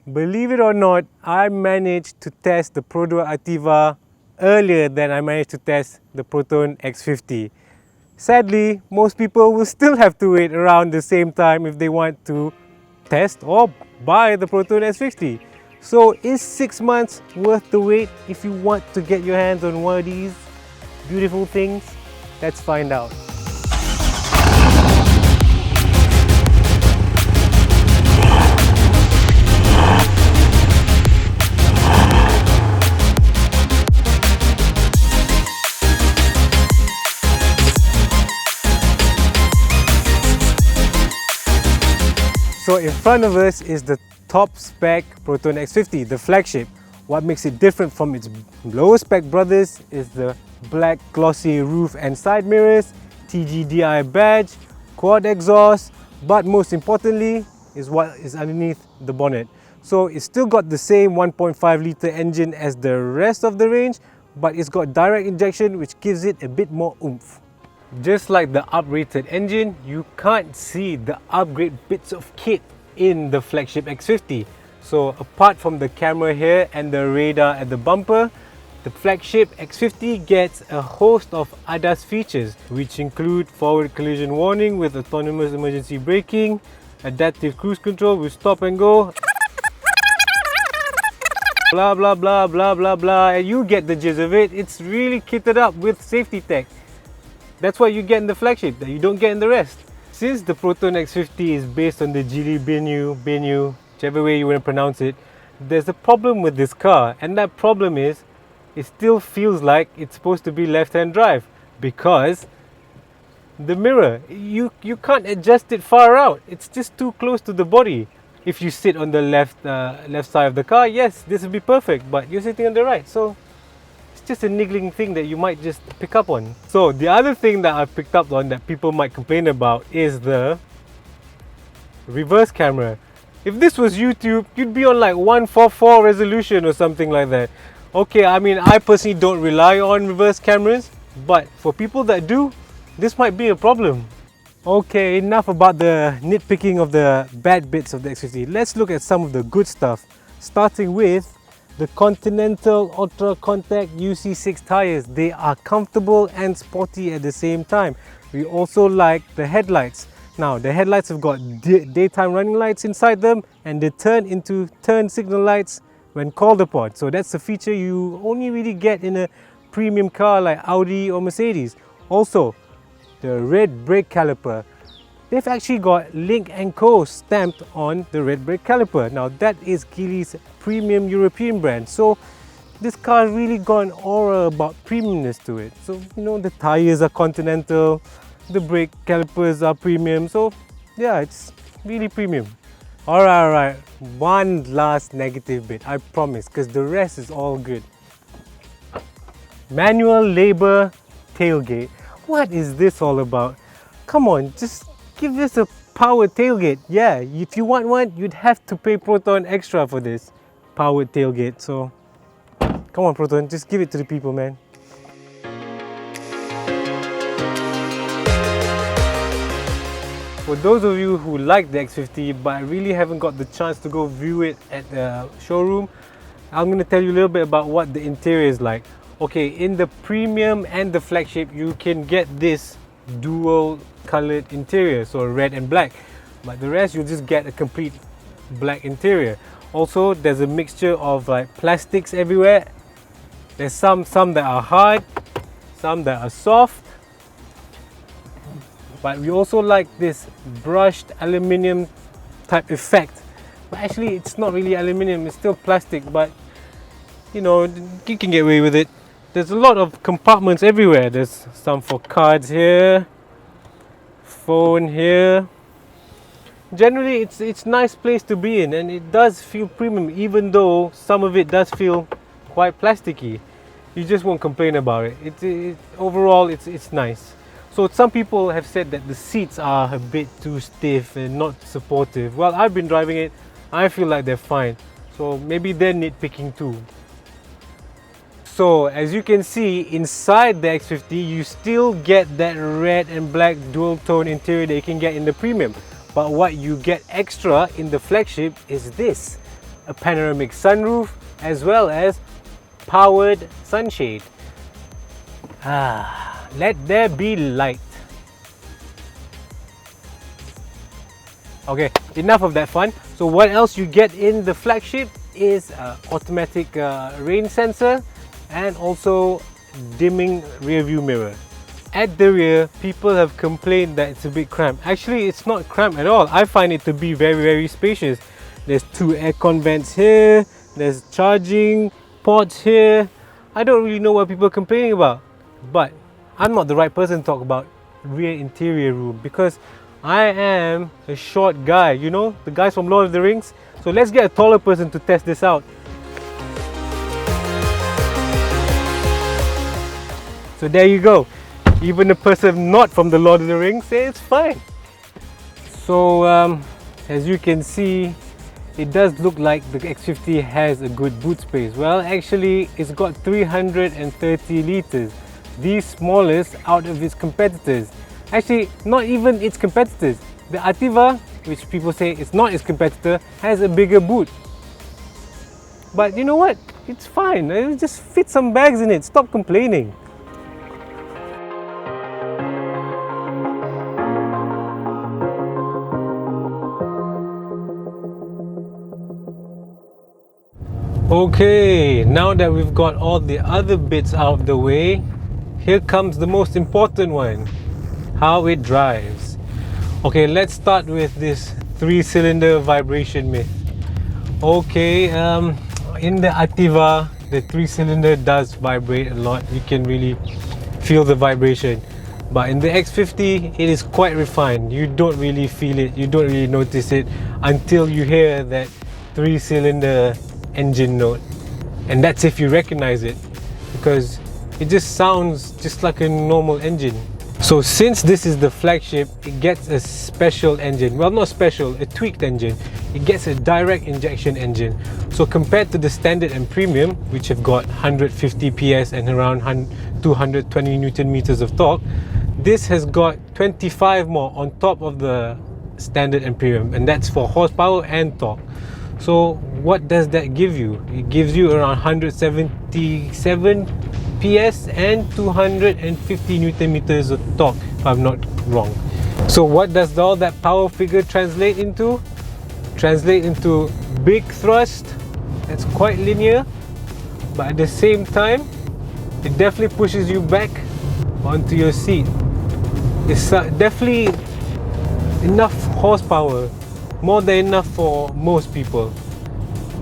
Believe it or not, I managed to test the Proton Activa earlier than I managed to test the Proton X50. Sadly, most people will still have to wait around the same time if they want to test or buy the Proton X50. So is 6 months worth the wait if you want to get your hands on one of these beautiful things? Let's find out. So in front of us is the top spec Proton X50, the flagship. What makes it different from its lower spec brothers is the black glossy roof and side mirrors, TGDI badge, quad exhaust, but most importantly is what is underneath the bonnet. So it's still got the same 1.5 litre engine as the rest of the range, but it's got direct injection, which gives it a bit more oomph. Just like the uprated engine, you can't see the upgrade bits of kit in the flagship X50. So apart from the camera here and the radar at the bumper, the flagship X50 gets a host of ADAS features, which include forward collision warning with autonomous emergency braking, adaptive cruise control with stop and go, blah blah blah blah blah blah, and you get the gist of it. It's really kitted up with safety tech. That's what you get in the flagship that you don't get in the rest. Since the Proton X50 is based on the Geely Bennu, whichever way you want to pronounce it, there's a problem with this car, and that problem is it still feels like it's supposed to be left-hand drive because the mirror, you can't adjust it far out. It's just too close to the body. If you sit on the left side of the car, yes, this would be perfect, but you're sitting on the right, so it's just a niggling thing that you might just pick up on. So the other thing that I've picked up on that people might complain about is the reverse camera. If this was YouTube, you'd be on like 144 resolution or something like that. Okay, I mean, I personally don't rely on reverse cameras, but for people that do, this might be a problem. Okay, enough about the nitpicking of the bad bits of the X50. Let's look at some of the good stuff, starting with the Continental Ultra Contact UC6 tires. They are comfortable and sporty at the same time. We also like the headlights. Now, the headlights have got daytime running lights inside them, and they turn into turn signal lights when called upon. So that's a feature you only really get in a premium car like Audi or Mercedes. Also, the red brake caliper. They've actually got Link & Co stamped on the red brake caliper. Now that is Geely's premium European brand. So this car really got an aura about premiumness to it. So, you know, the tires are Continental, the brake calipers are premium. So yeah, it's really premium. Alright, one last negative bit, I promise, because the rest is all good. Manual labor tailgate. What is this all about? Come on, just give this a powered tailgate. Yeah, if you want one, you'd have to pay Proton extra for this powered tailgate. So come on, Proton, just give it to the people, man. For those of you who like the X50 but really haven't got the chance to go view it at the showroom, I'm going to tell you a little bit about what the interior is like. Okay, in the premium and the flagship, you can get this dual colored interior, so red and black, but the rest you'll just get a complete black interior. Also, there's a mixture of like plastics everywhere. There's some that are hard, some that are soft, but we also like this brushed aluminium type effect. But actually it's not really aluminium, it's still plastic, but you know, you can get away with it. There's a lot of compartments everywhere. There's some for cards here, phone here. Generally it's nice place to be in, and it does feel premium, even though some of it does feel quite plasticky. You just won't complain about it. Overall it's nice. So some people have said that the seats are a bit too stiff and not supportive. Well, I've been driving it, I feel like they're fine. So maybe they're nitpicking too. So as you can see, inside the X50 you still get that red and black dual tone interior that you can get in the premium. But what you get extra in the flagship is this, a panoramic sunroof, as well as powered sunshade. Let there be light. Okay, enough of that fun. So what else you get in the flagship is automatic rain sensor and also dimming rear view mirror. At the rear, people have complained that it's a bit cramped. Actually, it's not cramped at all. I find it to be very spacious. There's 2 aircon vents here, there's charging ports here. I don't really know what people are complaining about, but I'm not the right person to talk about rear interior room because I am a short guy, you know, the guys from Lord of the Rings. So let's get a taller person to test this out. So there you go. Even a person not from the Lord of the Rings says it's fine. So as you can see, it does look like the X50 has a good boot space. Well, actually it's got 330 litres, the smallest out of its competitors. Actually, not even its competitors. The Ativa, which people say is not its competitor, has a bigger boot. But you know what? It's fine. It'll just fit some bags in it. Stop complaining. Okay, now that we've got all the other bits out of the way, here comes the most important one, how it drives. Okay, let's start with this 3-cylinder vibration myth. Okay, in the Ativa, the 3-cylinder does vibrate a lot. You can really feel the vibration. But in the X50, it is quite refined. You don't really feel it, you don't really notice it until you hear that 3-cylinder engine note, and that's if you recognize it, because it just sounds just like a normal engine. So since this is the flagship, it gets a special engine. Well, not special, a tweaked engine. It gets a direct injection engine. So compared to the standard and premium, which have got 150 PS and around 220 Newton meters of torque, this has got 25 more on top of the standard and premium, and that's for horsepower and torque. So what does that give you? It gives you around 177 PS and 250 Newton meters of torque, if I'm not wrong. So what does all that power figure translate into? Translate into big thrust that's quite linear, but at the same time, it definitely pushes you back onto your seat. It's definitely enough horsepower, more than enough for most people.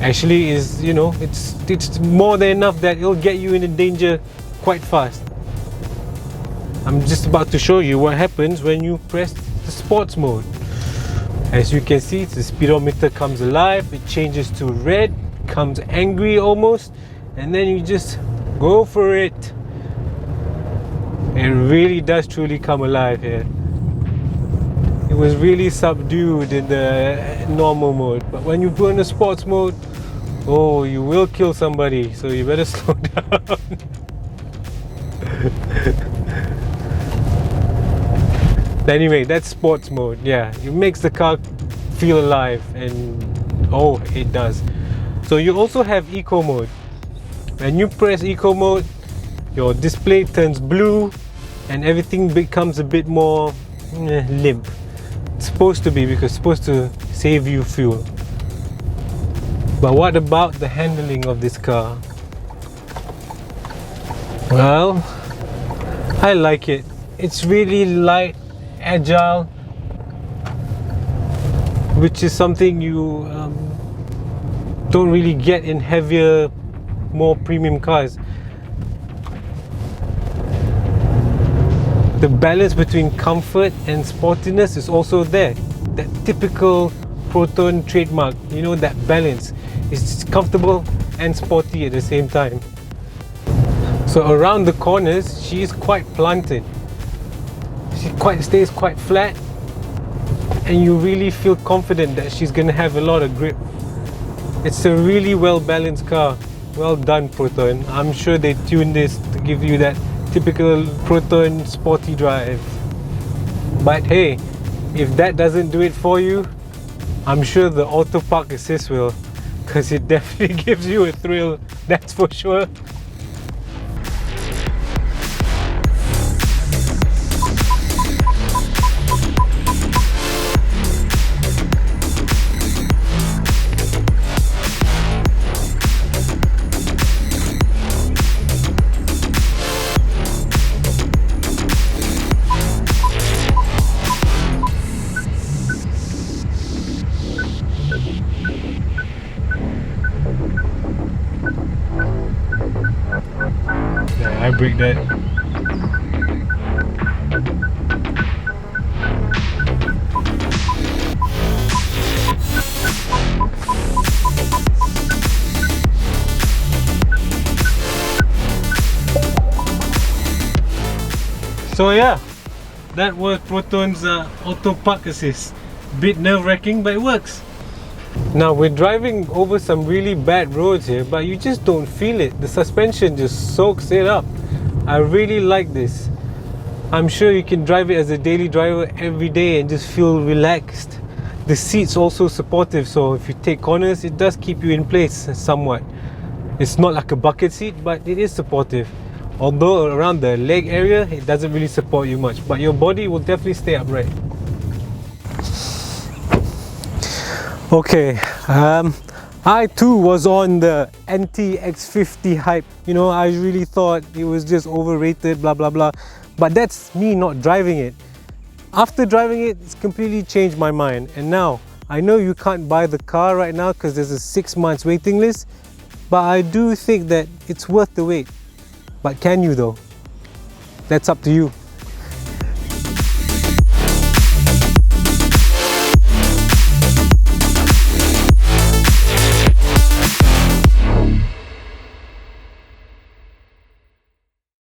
Actually, is, you know, it's more than enough that it'll get you into danger quite fast. I'm just about to show you what happens when you press the sports mode. As you can see, the speedometer comes alive, it changes to red, becomes angry almost, and then you just go for it. It really does truly come alive here. It was really subdued in the normal mode, but when you put in the sports mode, oh, you will kill somebody, so you better slow down. Anyway, that's sports mode. Yeah, it makes the car feel alive, and oh, it does. So you also have eco mode. When you press eco mode, your display turns blue and everything becomes a bit more limp. It's supposed to be, because it's supposed to save you fuel. But what about the handling of this car? Well, I like it. It's really light, agile, which is something you don't really get in heavier, more premium cars. The balance between comfort and sportiness is also there. That typical Proton trademark, you know, that balance. It's comfortable and sporty at the same time. So around the corners, she is quite planted. She stays quite flat, and you really feel confident that she's going to have a lot of grip. It's a really well balanced car. Well done, Proton. I'm sure they tuned this to give you that typical Proton sporty drive. But hey, if that doesn't do it for you, I'm sure the auto park assist will. because it definitely gives you a thrill, that's for sure. I break that. So yeah, that was Proton's auto park assist. Bit nerve-wracking, but it works. Now we're driving over some really bad roads here, but you just don't feel it. The suspension just soaks it up. I really like this. I'm sure you can drive it as a daily driver every day and just feel relaxed. The seat's also supportive, so if you take corners, it does keep you in place somewhat. It's not like a bucket seat, but it is supportive. Although around the leg area, it doesn't really support you much, but your body will definitely stay upright. Okay, I too was on the X50 hype. You know, I really thought it was just overrated, blah blah blah. But that's me not driving it. After driving it, it's completely changed my mind. And now, I know you can't buy the car right now because there's a 6 months waiting list. But I do think that it's worth the wait. But can you though? That's up to you.